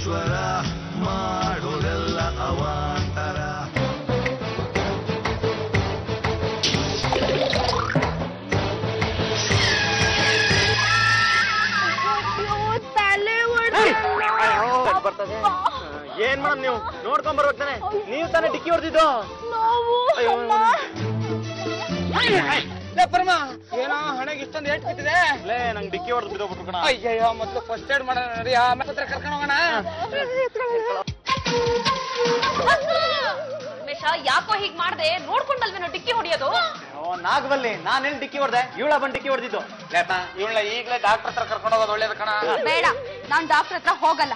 ಈಶ್ವರ ಮಾಡೋದೆಲ್ಲ ಅವಾಂತರ. ಬರ್ತದೆ ಏನ್ ಮೇಡಮ್ ನೀವು ನೋಡ್ಕೊಂಡ್ ಬರ್ಬೇಕಾನೆ ನೀವು ತಾನೇ ಡಿಕ್ಕಿ ಹೊಡೆದಿದ್ದು. ಪರಮ ಏನೋ ಹಣೆಗೆ ಇಷ್ಟೊಂದು ಏಟ್ ಬಿಟ್ಟಿದೆ. ನಂಗೆ ಡಿಕ್ಕಿ ಹೊಡೆದು ಬಿದ್ದೋಗ್ಬಿಟ್ರು ಕಣ. ಅಯ್ಯಯ್ಯೋ ಮೊದ್ಲು ಫಸ್ಟ್ ಏಡ್ ಮಾಡೋಣ ನಡಿ, ಆಮೇಲೆ ಹತ್ರ ಕರ್ಕೊಂಡು ಹೋಗೋಣ. ಯಾಕೋ ಹೀಗ್ ಮಾಡ್ದೆ? ನೋಡ್ಕೊಂಡಲ್ವೇನೋ ಡಿಕ್ಕಿ ಹೊಡಿಯೋದು. ನಾಗವಲ್ಲಿ ನಾನೇನ್ ಡಿಕ್ಕಿ ಹೊಡೆದೆ, ಇವಳ ಬಂದು ಡಿಕ್ಕಿ ಹೊಡೆದಿದ್ದು. ಇವಳ ಈಗಲೇ ಡಾಕ್ಟರ್ ಹತ್ರ ಕರ್ಕೊಂಡು ಹೋಗೋದು ಒಳ್ಳೇದು ಕಣ. ಬೇಡ, ನಾನ್ ಡಾಕ್ಟರ್ ಹತ್ರ ಹೋಗಲ್ಲ.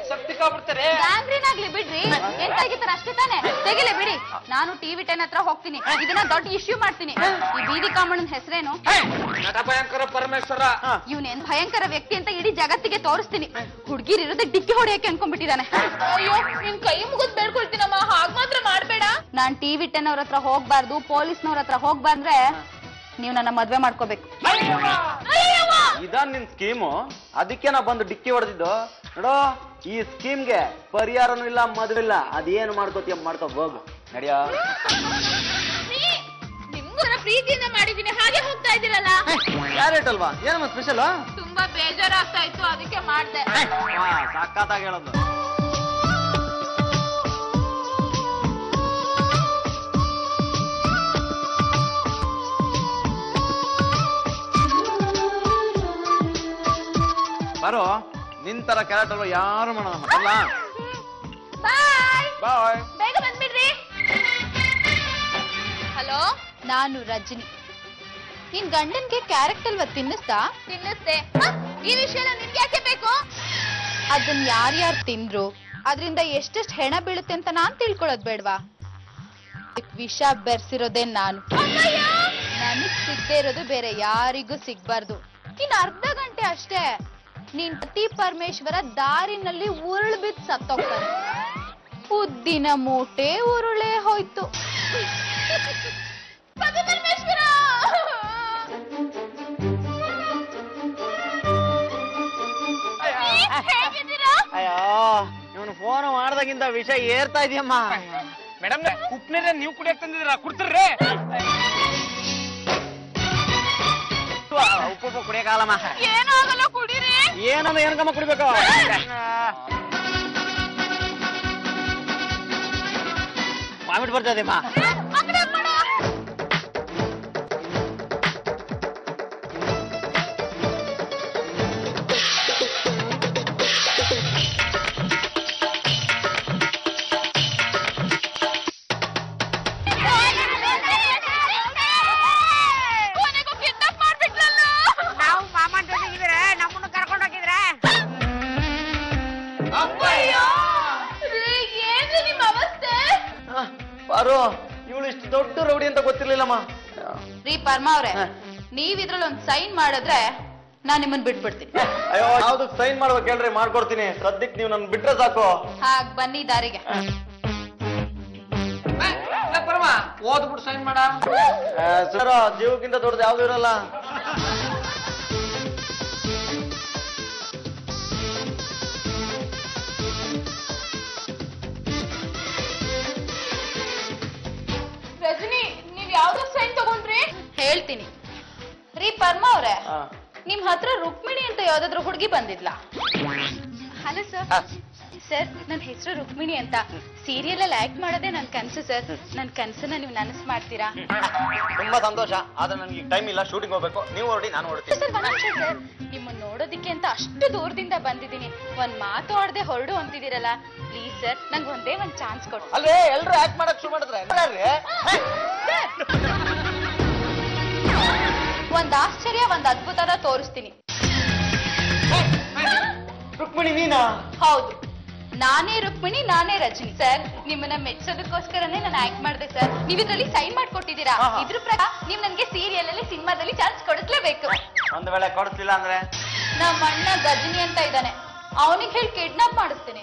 ಸತ್ತಿಕಾಗ್ಬಿಡ್ತಾರೆ. ಗ್ಯಾಂಗ್ರೀನ್ ಆಗ್ಲಿ ಬಿಡ್ರಿ, ಎಂತಾಗಿತ್ತಾರ ಅಷ್ಟೇ ತಾನೆ, ತೆಗಿಲೆ ಬಿಡಿ. ನಾನು ಟಿವಿ 10 ಹತ್ರ ಹೋಗ್ತೀನಿ, ಇದನ್ನ ದೊಡ್ಡ ಇಶ್ಯೂ ಮಾಡ್ತೀನಿ. ಈ ಬೀದಿ ಕಾಮಣ್ಣನ ಹೆಸರೇನು? ನಟ ಭಯಂಕರ ಪರಮೇಶ್ವರ. ಇವನೇನ್ ಭಯಂಕರ ವ್ಯಕ್ತಿ ಅಂತ ಇಡೀ ಜಗತ್ತಿಗೆ ತೋರಿಸ್ತೀನಿ. ಹುಡ್ಗಿರ್ ಇರೋದಕ್ಕೆ ಡಿಕ್ಕಿ ಹೊಡೆಯಕ್ಕೆ ಅನ್ಕೊಂಡ್ಬಿಟ್ಟಿದ್ದಾನೆ. ಅಯ್ಯೋ, ನಿನ್ ಕೈ ಮುಗಿದ್ ಬೇಡ್ಕೊಳ್ತೀನಮ್ಮ, ಹಾಗ್ ಮಾತ್ರ ಮಾಡ್ಬೇಡ. ನಾನ್ ಟಿವಿ 10 ಅವ್ರ ಹತ್ರ ಹೋಗ್ಬಾರ್ದು, ಪೊಲೀಸ್ನವ್ರ ಹತ್ರ ಹೋಗ್ಬಾರ್ದ್ರೆ ನೀವ್ ನನ್ನ ಮದ್ವೆ ಮಾಡ್ಕೋಬೇಕು. ಇದಾನ್ ನಿನ್ ಸ್ಕೀಮು, ಅದಕ್ಕೆ ನಾ ಬಂದು ಡಿಕ್ಕಿ ಹೊಡೆದಿದ್ದು. ನೋಡೋ, ಈ ಸ್ಕೀಮ್ಗೆ ಪರಿಹಾರನೂ ಇಲ್ಲ, ಮದುವೆ ಇಲ್ಲ. ಅದೇನು ಮಾಡ್ಕೋತೀಯ ಮಾಡ್ಕೋ, ಹೋಗು ನಡಿಯೋ. ನಿಮ್ಗೋರ ಪ್ರೀತಿಯಿಂದ ಮಾಡಿದೀನಿ, ಹಾಗೆ ಹೋಗ್ತಾ ಇದೀರಲ್ಲ. ಕ್ಯಾರೆಟ್ ಅಲ್ವಾ, ಏನಮ್ಮ ಸ್ಪೆಷಲ್? ತುಂಬಾ ಬೇಜಾರಾಗ್ತಾ ಇತ್ತು, ಅದಕ್ಕೆ ಮಾಡ್ದೆ. ಸಾಕಾತಾಗ ಹೇಳೋದು. ಬರೋ, ನಿಂತರ ಕ್ಯಾರೆಟ್ ಅಲ್ವಾ ಯಾರು ಮಾಡೋಣ. ಬಾಯ್ ಬಾಯ್, ಬೇಗ ಬಂದ್ಬಿಡ್ರಿ. ಹಲೋ, ನಾನು ರಜನಿ. ನಿನ್ ಗಂಡನ್ಗೆ ಕ್ಯಾರೆಟ್ ಅಲ್ವಾ ತಿನ್ನಿಸ್ತಾ? ತಿನ್ನಿಸ್ದೆ. ಈ ವಿಷಯ ನಿಮ್ಗೆ ಯಾಕೆ ಬೇಕು? ಅದನ್ನ ಯಾರ್ಯಾರು ತಿಂದ್ರು, ಅದರಿಂದ ಎಷ್ಟೆಷ್ಟು ಹೆಣ ಬೀಳುತ್ತೆ ಅಂತ ನಾನ್ ತಿಳ್ಕೊಳ್ಳೋದ್ ಬೇಡ್ವಾ? ವಿಷ ಬೆರ್ಸಿರೋದೇ ನಾನು. ನನಗ್ ಸಿಗದೆ ಇರೋದು ಬೇರೆ ಯಾರಿಗೂ ಸಿಗ್ಬಾರ್ದು. ಇನ್ ಅರ್ಧ ಗಂಟೆ ಅಷ್ಟೇ, ನೀನ್ ಪತಿ ಪರಮೇಶ್ವರ ದಾರಿನಲ್ಲಿ ಉರುಳು ಬಿದ್ದು ಸತ್ತೋಗ್ತಾನೆ. ಉದ್ದಿನ ಮೂಟೆ ಉರುಳೇ ಹೋಯ್ತು. ಅಯ್ಯೋ, ಇವನು ಫೋನ್ ಮಾಡ್ದಾಗಿಂದ ವಿಷಯ ಏರ್ತಾ ಇದೆಯಮ್ಮ. ಮೇಡಮ್, ಉಪ್ನೀರ ನೀವು ಕುಡಿಯಕ್ ತಂದಿದ್ರ, ಕುಡ್ತಿರ್ರಿ? ಉಪ್ಪು ಕುಡಿಯಕಾಲಮ್ಮ. ಏನೂ ಆಗಲ್ಲ, ಕುಡೀರಿ. ಏನಂದ್ರೆ ಏನಕ್ಕಮ್ಮ ಕುಡಿಬೇಕು? ವಾಮಿಟ್ ಬರ್ತದೆಮ್ಮ. ಬಾರೋ, ಇವಳು ಇಷ್ಟು ದೊಡ್ಡ ರೌಡಿ ಅಂತ ಗೊತ್ತಿರ್ಲಿಲ್ಲಮ್ಮ. ರೀ ಪರ್ಮ ಅವ್ರೆ, ನೀವ್ ಇದ್ರಲ್ಲಿ ಒಂದ್ ಸೈನ್ ಮಾಡಿದ್ರೆ ನಾನ್ ನಿಮ್ಮನ್ ಬಿಟ್ಬಿಡ್ತೀನಿ. ಅಯ್ಯೋ, ಯಾವ್ದಕ್ ಸೈನ್ ಮಾಡ್ಬೇಕು ಹೇಳ್ರಿ, ಮಾಡ್ಕೊಡ್ತೀನಿ. ಸದ್ಯಕ್ ನೀವು ನನ್ ಬಿಟ್ರೆ ಸಾಕು. ಹಾಗ್ ಬನ್ನಿ ದಾರಿಗೆ. ಪರಮ, ಓದ್ಬಿಟ್ಟು ಸೈನ್ ಮಾಡ. ಸರ್, ಜೀವಕ್ಕಿಂತ ದೊಡ್ಡದು ಯಾವ್ದು ಇರಲ್ಲ. ರಜನಿ, ನೀವ್ ಯಾವ್ದು ಸೈನ್ ತಗೊಂಡ್ರಿ? ಹೇಳ್ತೀನಿ. ರೀ ಪರ್ಮ ಅವ್ರೆ, ನಿಮ್ ಹತ್ರ ರುಕ್ಮಿಣಿ ಅಂತ ಯಾವ್ದಾದ್ರು ಹುಡುಗಿ ಬಂದಿದ್ಲಾ? Hello sir. ಸರ್, ನನ್ನ ಹೆಸರು ರುಕ್ಮಿಣಿ ಅಂತ. ಸೀರಿಯಲ್ ಅಲ್ಲಿ ಆಕ್ಟ್ ಮಾಡೋದೇ ನನ್ ಕನ್ಸು ಸರ್. ನನ್ ಕನ್ಸನ್ನ ನೀವು ನನಸ್ ಮಾಡ್ತೀರಾ? ತುಂಬಾ ಸಂತೋಷ, ಆದ್ರೆ ನನ್ಗೆ ಟೈಮ್ ಇಲ್ಲ, ಶೂಟಿಂಗ್ ಹೋಗ್ಬೇಕು. ನೀವು ಹೊರಡಿ, ನಾನು ಹೊರಡ್ತೀನಿ. ಸರ್, ಒಂದ್ ನಿಮಿಷ ಸರ್. ನಿಮ್ಮನ್ನ ನೋಡೋದಿಕ್ಕೆ ಅಂತ ಅಷ್ಟು ದೂರದಿಂದ ಬಂದಿದ್ದೀನಿ. ಒಂದ್ ಮಾತು ಆಡದೆ ಹೊರಡು ಅಂತಿದ್ದೀರಲ್ಲ, ಪ್ಲೀಸ್ ಸರ್, ನಂಗೆ ಒಂದೇ ಒಂದ್ ಚಾನ್ಸ್ ಕೊಡಿ. ಅಲ್ಲೇ ಎಲ್ರು ಆಕ್ಟ್ ಮಾಡಕ್ ಶುರು ಮಾಡಿದ್ರೆ ಒಂದ್ ಆಶ್ಚರ್ಯ, ಒಂದ್ ಅದ್ಭುತನ ತೋರಿಸ್ತೀನಿ. ರುಕ್ಮಿಣಿ ನೀನಾ? ಹೌದು, ನಾನೇ ರುಕ್ಮಿಣಿ, ನಾನೇ ರಜನಿ. ಸರ್, ನಿಮ್ಮನ್ನ ಮೆಚ್ಚೋದಕ್ಕೋಸ್ಕರನೇ ನಾನು ಆಕ್ಟ್ ಮಾಡಿದೆ ಸರ್. ನೀವ್ ಇದ್ರಲ್ಲಿ ಸೈನ್ ಮಾಡ್ಕೊಟ್ಟಿದ್ದೀರಾ. ಇದ್ರ ಪ್ರಕಾರ ನೀವ್ ನನ್ಗೆ ಸೀರಿಯಲ್ ಅಲ್ಲಿ, ಸಿನಿಮಾದಲ್ಲಿ ಚಾನ್ಸ್ ಕೊಡಿಸ್ಲೇಬೇಕು. ಒಂದ್ ವೇಳೆ ಕೊಡಿಸ್ಲಿಲ್ಲ ಅಂದ್ರೆ? ನಮ್ಮ ಅಣ್ಣ ಗಜನಿ ಅಂತ ಇದ್ದಾನೆ, ಅವನಿಗೆ ಹೇಳಿ ಕಿಡ್ನಾಪ್ ಮಾಡಿಸ್ತೀನಿ.